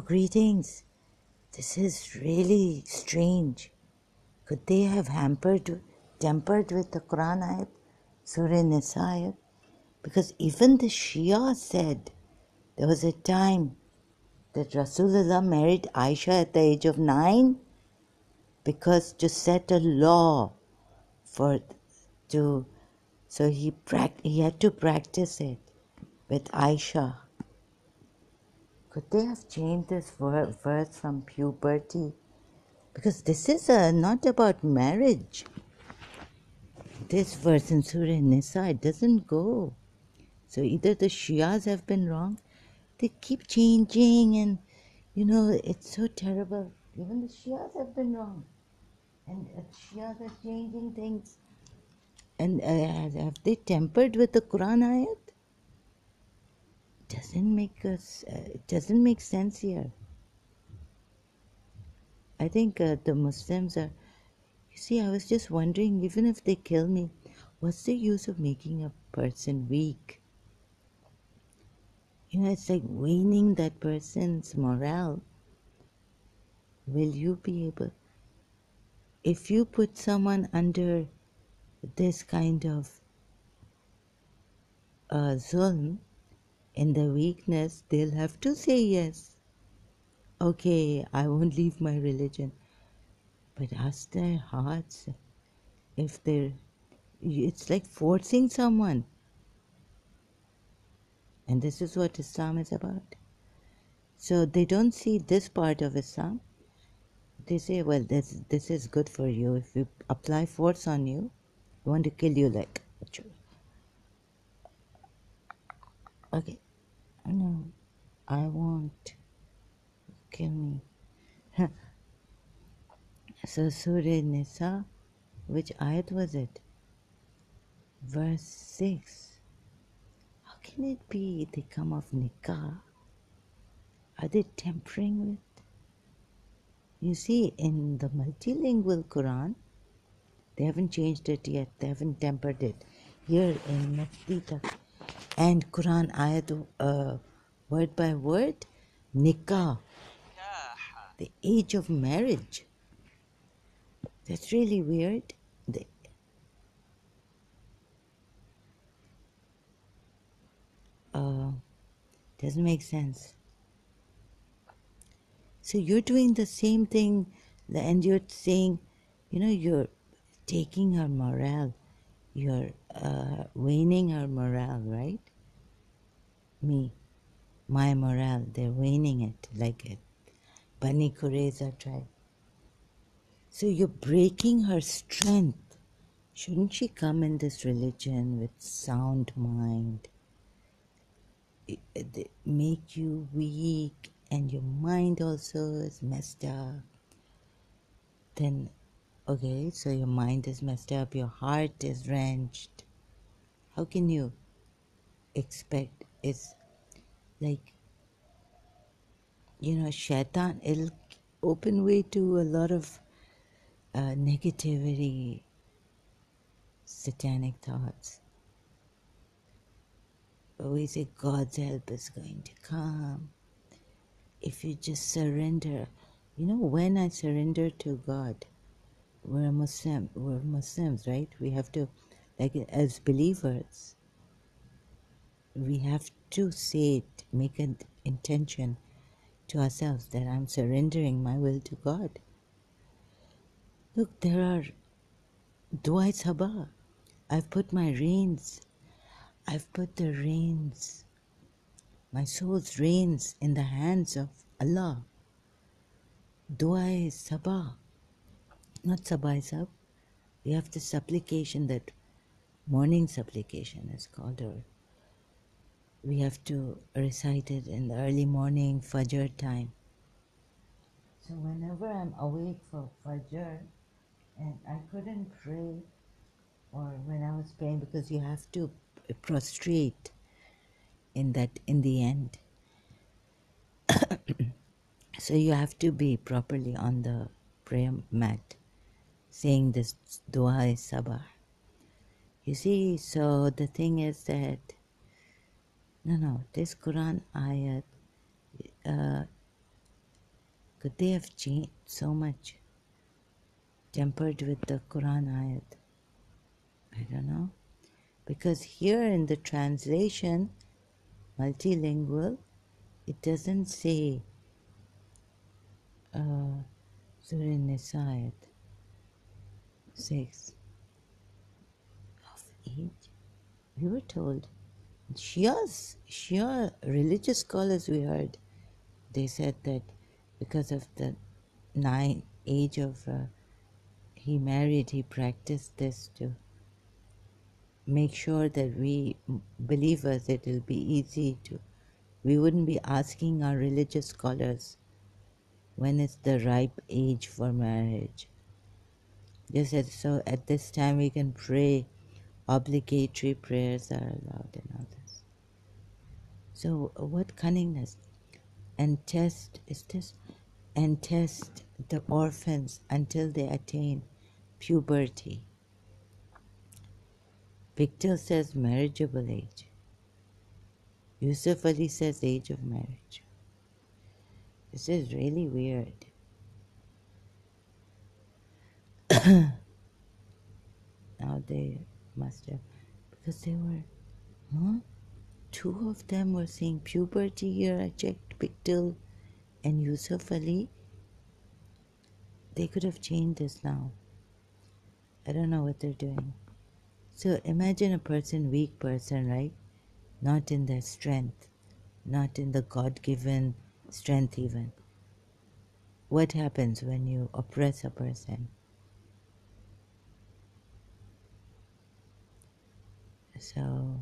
greetings. This is really strange. Could they have tempered with the Quran ayat, Surah Nisa ayat? Because even the Shia said there was a time that Rasulullah married Aisha at the age of 9 because to set a law so he had to practice it with Aisha. Could they have changed this verse from puberty? Because this is not about marriage. This verse in Surah Nisa, it doesn't go. So either the Shias have been wrong, they keep changing, and it's so terrible. Even the Shias have been wrong. And Shias are changing things. And have they tempered with the Quran ayat? It doesn't make sense here. I think the Muslims are. You see, I was just wondering, even if they kill me, what's the use of making a person weak? It's like waning that person's morale. Will you be able? If you put someone under this kind of zulm, in their weakness, they'll have to say yes. Okay, I won't leave my religion. But ask their hearts if it's like forcing someone. And this is what Islam is about. So they don't see this part of Islam. They say, well, this is good for you. If we apply force on you, we want to kill you like. Okay. No, I won't. Kill me. So Surah Nisa, which ayat was it? Verse 6. How can it be they come off nikah? Are they tempering with? You see, in the multilingual Quran, they haven't changed it yet. They haven't tempered it. Here in Mufti and Quran ayat, word by word, nikah, the age of marriage. That's really weird. Doesn't make sense. So you're doing the same thing, and you're saying, you're taking her morale. You're waning her morale, right? My morale, they're waning it like it. Bani Qurayza tribe. So you're breaking her strength. Shouldn't she come in this religion with sound mind? They make you weak, and your mind also is messed up. Then, okay, so your mind is messed up, your heart is wrenched. How can you expect? It's like, shaitan, it'll open way to a lot of negativity, satanic thoughts. But we say God's help is going to come. If you just surrender, when I surrender to God, we're Muslims, right? We have to, like as believers, we have to say it, make an intention to ourselves that I'm surrendering my will to God. Look, there are Du'ai Sabah. I've put the reins, my soul's reins in the hands of Allah. Du'ai Sabah, not Sabah Sab. We have the supplication, that morning supplication is called, or we have to recite it in the early morning, Fajr time. So whenever I'm awake for Fajr and I couldn't pray, or when I was praying, because you have to prostrate in the end. So you have to be properly on the prayer mat, saying this Dua Sabah. You see, so the thing is that, no, this Quran ayat, Could they have changed so much, tempered with the Quran ayat? I don't know. Because here in the translation, multilingual, it doesn't say Surah Nisa ayat 6 of age. We were told. Shia religious scholars we heard, they said that because of the age of he married, he practiced this to make sure that we believers, it will be easy to, we wouldn't be asking our religious scholars when is the ripe age for marriage. They said, so at this time we can pray, obligatory prayers are allowed and all this. So what cunningness. And test the orphans until they attain puberty. Victor says marriageable age. Yusuf Ali says age of marriage. This is really weird. Now they must have, because they were, huh? Two of them were saying puberty here. I checked Pictil and Yusuf Ali. They could have changed this now. I don't know what they're doing. So imagine a person, weak person, right? Not in their strength, not in the God-given strength even. What happens when you oppress a person? So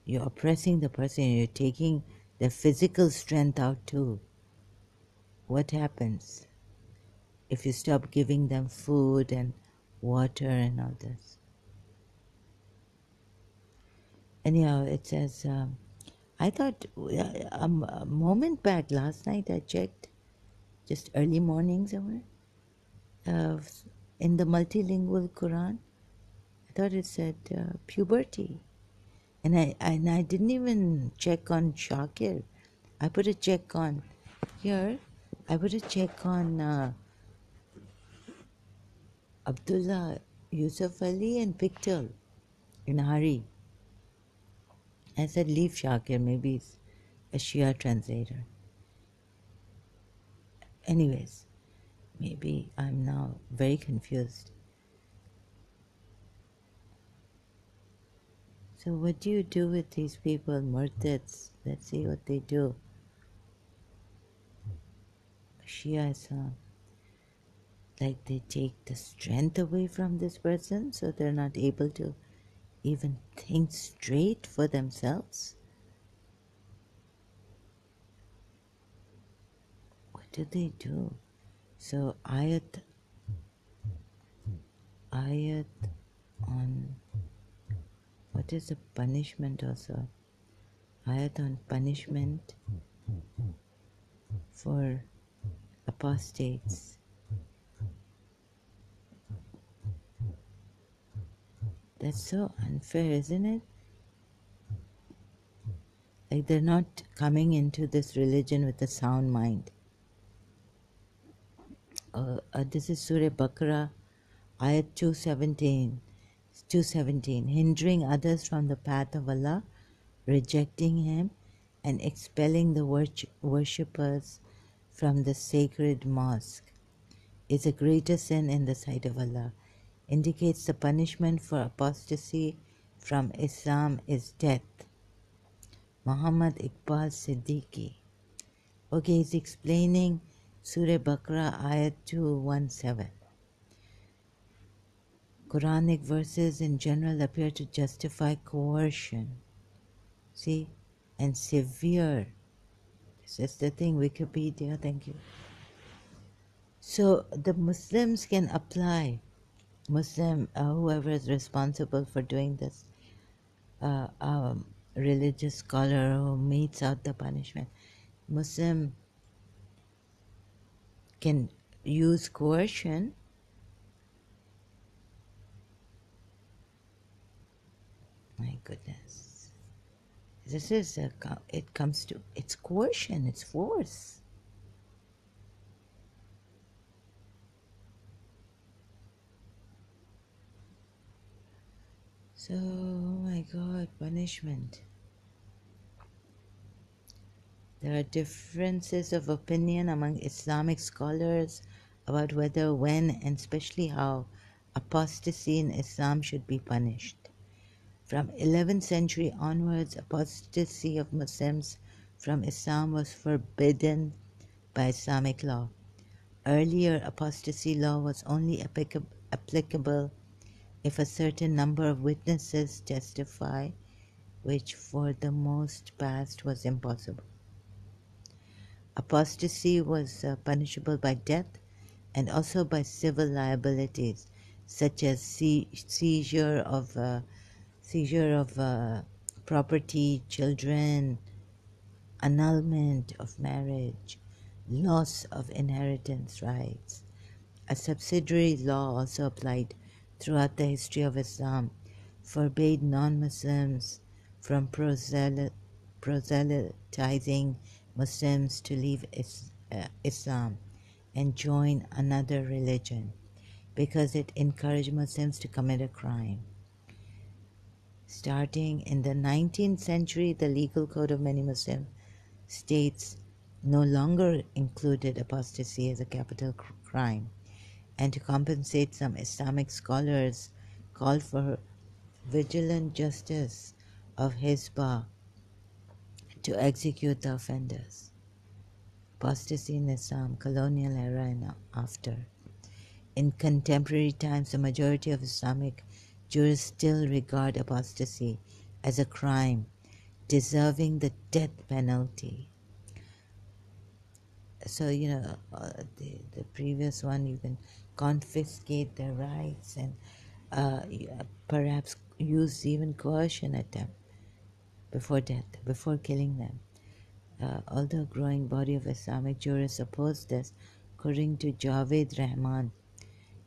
you're oppressing the person, you're taking their physical strength out too. What happens if you stop giving them food and water and all this? Anyhow, it says, I thought a moment back last night I checked, just early morning somewhere, in the multilingual Quran, I thought it said puberty. And I didn't even check on Shakir. I put a check on here. I put a check on Abdullah, Yusuf Ali and Pictal in a hurry. I said leave Shakir, maybe it's a Shia translator. Anyways, maybe I'm now very confused. So what do you do with these people, murtads? Let's see what they do. Shia Islam. Like they take the strength away from this person so they're not able to even think straight for themselves. What do they do? So ayat on, what is the punishment also? Ayat on punishment for apostates. That's so unfair, isn't it? Like they're not coming into this religion with a sound mind. This is Surah Baqarah, Ayat 217, hindering others from the path of Allah, rejecting Him, and expelling the worshippers from the sacred mosque is a greater sin in the sight of Allah. Indicates the punishment for apostasy from Islam is death. Muhammad Iqbal Siddiqui. Okay, he's explaining Surah Baqarah, Ayat 217. Quranic verses in general appear to justify coercion. See? And severe. This is the thing, Wikipedia, thank you. So the Muslims can apply, whoever is responsible for doing this, religious scholar who metes out the punishment, Muslim can use coercion. My goodness. This is, it comes to, it's coercion, it's force. So, oh my God, punishment. There are differences of opinion among Islamic scholars about whether, when, and especially how apostasy in Islam should be punished. From 11th century onwards, apostasy of Muslims from Islam was forbidden by Islamic law. Earlier, apostasy law was only applicable if a certain number of witnesses testify, which for the most part was impossible. Apostasy was punishable by death and also by civil liabilities, such as seizure of property, children, annulment of marriage, loss of inheritance rights. A subsidiary law also applied throughout the history of Islam, forbade non-Muslims from proselytizing Muslims to leave Islam and join another religion because it encouraged Muslims to commit a crime. Starting in the 19th century, the legal code of many Muslim states no longer included apostasy as a capital crime, and to compensate, some Islamic scholars called for vigilant justice of Hizbah to execute the offenders. Apostasy in Islam, colonial era and after. In contemporary times, the majority of Islamic jurists still regard apostasy as a crime deserving the death penalty. So, the previous one, you can confiscate their rights and perhaps use even coercion at them before death, before killing them. Although a growing body of Islamic jurists oppose this, according to Javed Rahman,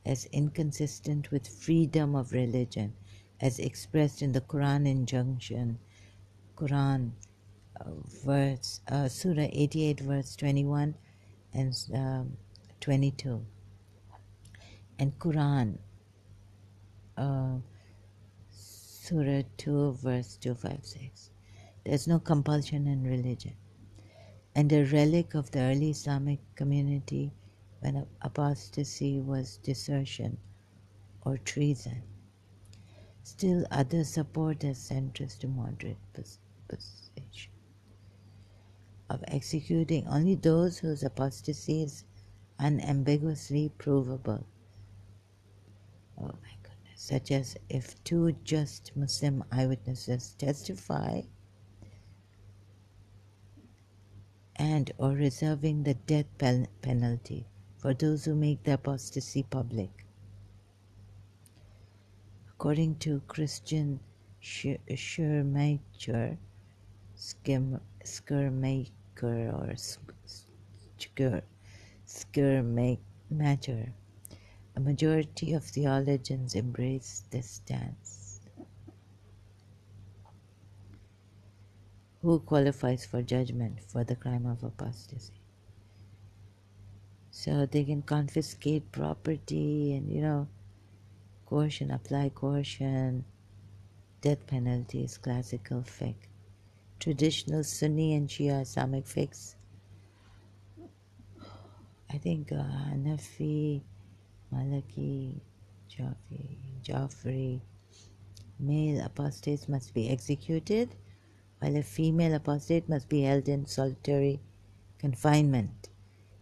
as inconsistent with freedom of religion as expressed in the Quran injunction, Quran Surah 88 verse 21 and 22, and Quran Surah 2 verse 256. There's no compulsion in religion, and a relic of the early Islamic community when apostasy was desertion or treason. Still, others support a centrist to moderate position of executing only those whose apostasy is unambiguously provable. Oh my goodness. Such as if two just Muslim eyewitnesses testify and or reserving the death penalty for those who make the apostasy public. According to Christian Schirmacher, Schirmacher, a majority of theologians embrace this stance. Who qualifies for judgment for the crime of apostasy? So they can confiscate property and, coercion, apply coercion. Death penalty is classical fiqh. Traditional Sunni and Shia Islamic fiqhs, I think Hanafi, Maliki, Jafri, male apostates must be executed, while a female apostate must be held in solitary confinement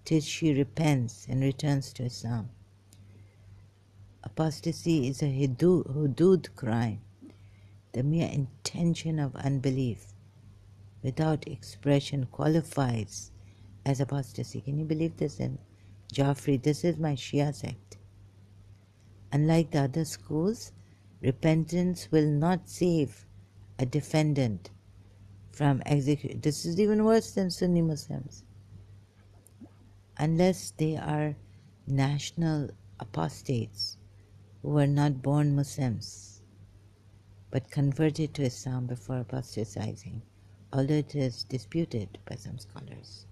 till she repents and returns to Islam. Apostasy is a hudud crime, the mere intention of unbelief without expression qualifies as apostasy. Can you believe this? In Jafri, this is my Shia sect. Unlike the other schools, repentance will not save a defendant from execution. This is even worse than Sunni Muslims. Unless they are national apostates who were not born Muslims but converted to Islam before apostatizing, although it is disputed by some scholars.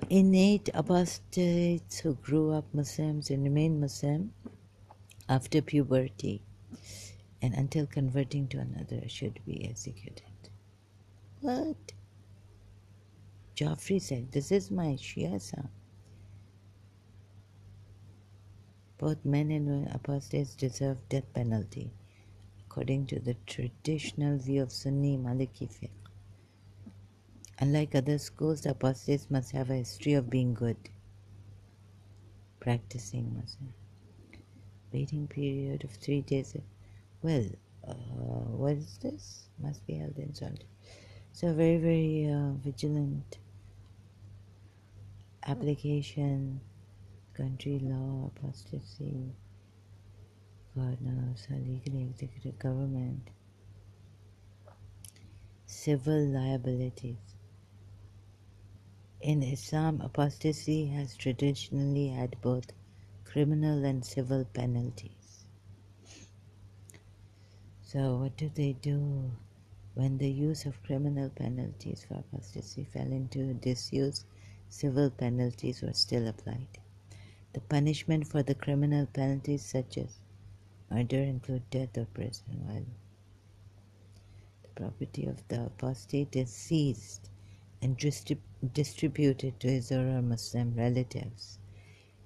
Innate apostates who grew up Muslims and remain Muslim after puberty and until converting to another should be executed. What? Joffrey said, this is my Shia son. Both men and women apostates deserve death penalty, according to the traditional view of Sunni Maliki fiqh. Unlike other schools, the apostates must have a history of being good, practicing Muslim. Waiting period of 3 days. Well, what is this? Must be held in solitary. So very, very vigilant application, country law, apostasy, God knows, legally executive government, civil liabilities. In Islam, apostasy has traditionally had both criminal and civil penalties. So what do they do when the use of criminal penalties for apostasy fell into disuse? Civil penalties were still applied. The punishment for the criminal penalties such as murder include death or prison, while the property of the apostate is seized and distributed to his or her Muslim relatives.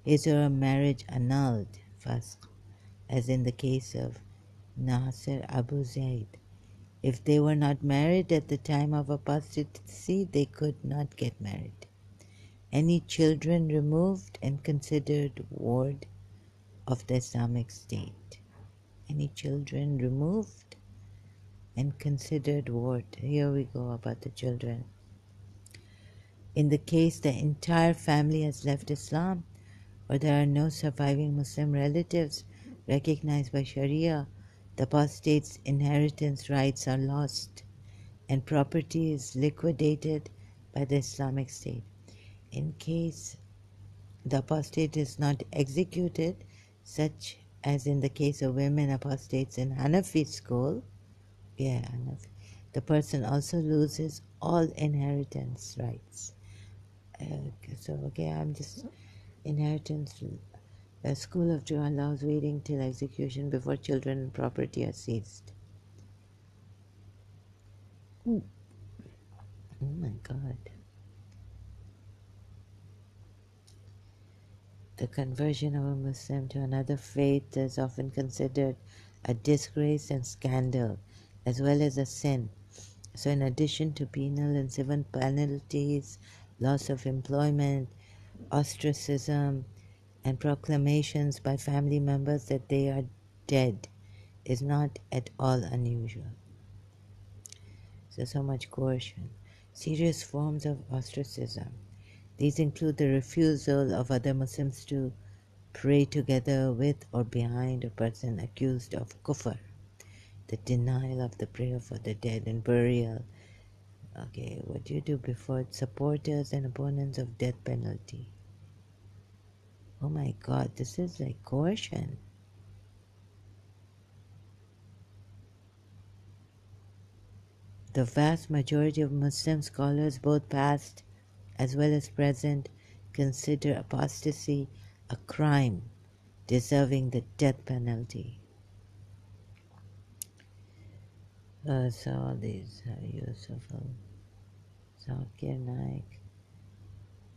His or her marriage annulled, first, as in the case of Nasser Abu Zaid. If they were not married at the time of apostasy, they could not get married. Any children removed and considered ward of the Islamic State. Any children removed and considered ward. Here we go about the children. In the case the entire family has left Islam, or there are no surviving Muslim relatives recognized by Sharia, the apostate's inheritance rights are lost and property is liquidated by the Islamic State. In case the apostate is not executed, such as in the case of women apostates in Hanafi school, Hanafi, the person also loses all inheritance rights. I'm just inheritance. The school of Joe allows waiting till execution before children and property are seized. Oh my God. The conversion of a Muslim to another faith is often considered a disgrace and scandal, as well as a sin. So in addition to penal and civil penalties, loss of employment, ostracism, and proclamations by family members that they are dead is not at all unusual. So much coercion. Serious forms of ostracism. These include the refusal of other Muslims to pray together with or behind a person accused of kufr, the denial of the prayer for the dead and burial. Okay, what do you do before supporters and opponents of death penalty? Oh my God, this is like coercion. The vast majority of Muslim scholars, both past as well as present, consider apostasy a crime deserving the death penalty. So these Yusuf al-Zakir Naik,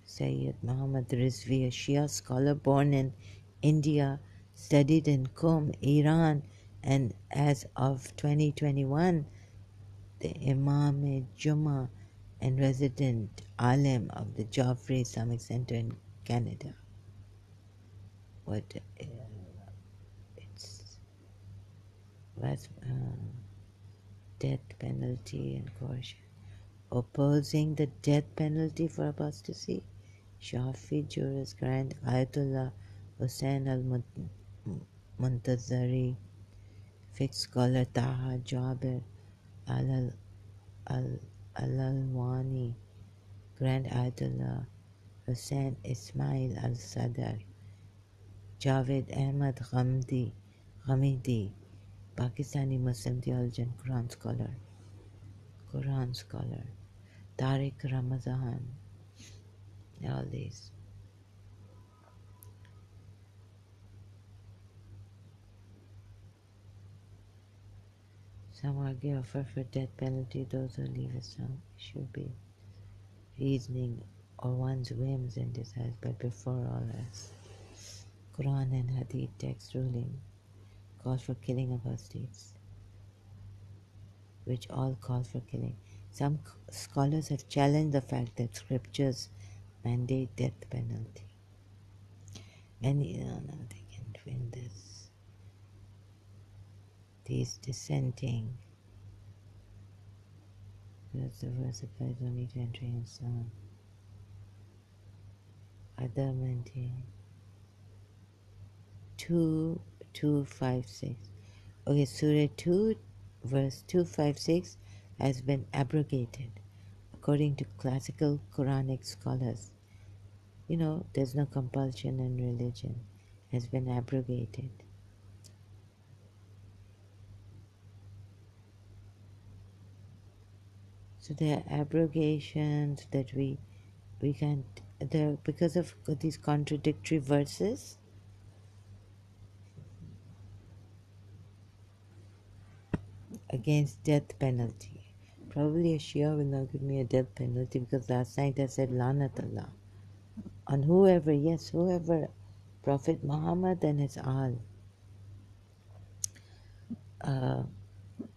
Sayyid Muhammad Rizvi, a Shia scholar born in India, studied in Qom, Iran, and as of 2021, the Imam Jummah and resident Alim of the Joffrey Islamic Center in Canada. It's death penalty and coercion. Opposing the death penalty for apostasy, Shafi jurist Grand Ayatollah Hussain al-Muntazari, fiqh scholar Taha Jaber al-Alwani, Grand Ayatollah Hussain Ismail al-Sadr, Javed Ahmad Ghamidi, Pakistani Muslim theologian, Quran scholar, Tariq Ramazan, all these. Some argue offer for death penalty those who leave Islam should be reasoning or one's whims and desires, but before all else, Quran and Hadith text ruling calls for killing apostates, which all call for killing. Some scholars have challenged the fact that scriptures mandate death penalty. And no, they can't win this. These dissenting, because the verse applies only to entering Islam. Other maintain 2:256. Okay, Surah 2, verse 256 has been abrogated according to classical Quranic scholars. You know, there's no compulsion in religion, has been abrogated. So there are abrogations that we can't, there because of these contradictory verses. Against death penalty. Probably a Shia will not give me a death penalty because last night I said Lanat Allah on whoever, yes, whoever, Prophet Muhammad and his Ahl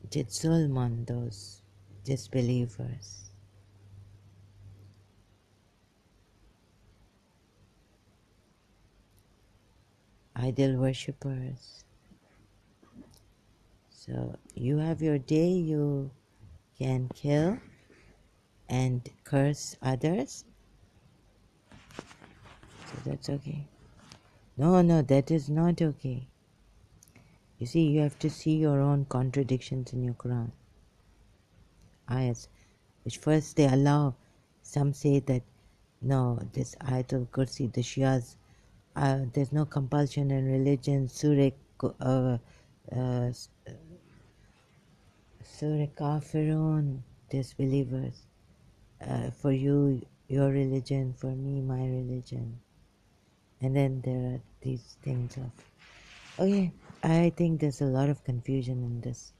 did zulm on those disbelievers. Idol worshippers. So you have your day, you can kill and curse others. So that's okay. No, that is not okay. You see, you have to see your own contradictions in your Quran. Ayats, which first they allow, some say that no, this Ayatul Kursi, the Shias, there's no compulsion in religion, Surah Kafirun, disbelievers, for you, your religion, for me, my religion. And then there are these things of, okay, I think there's a lot of confusion in this.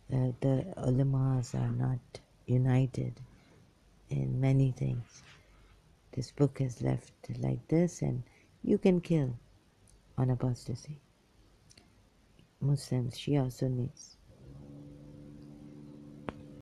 The ulamas are not united in many things. This book is left like this, and you can kill on apostasy. Muslims, Shia, Sunnis.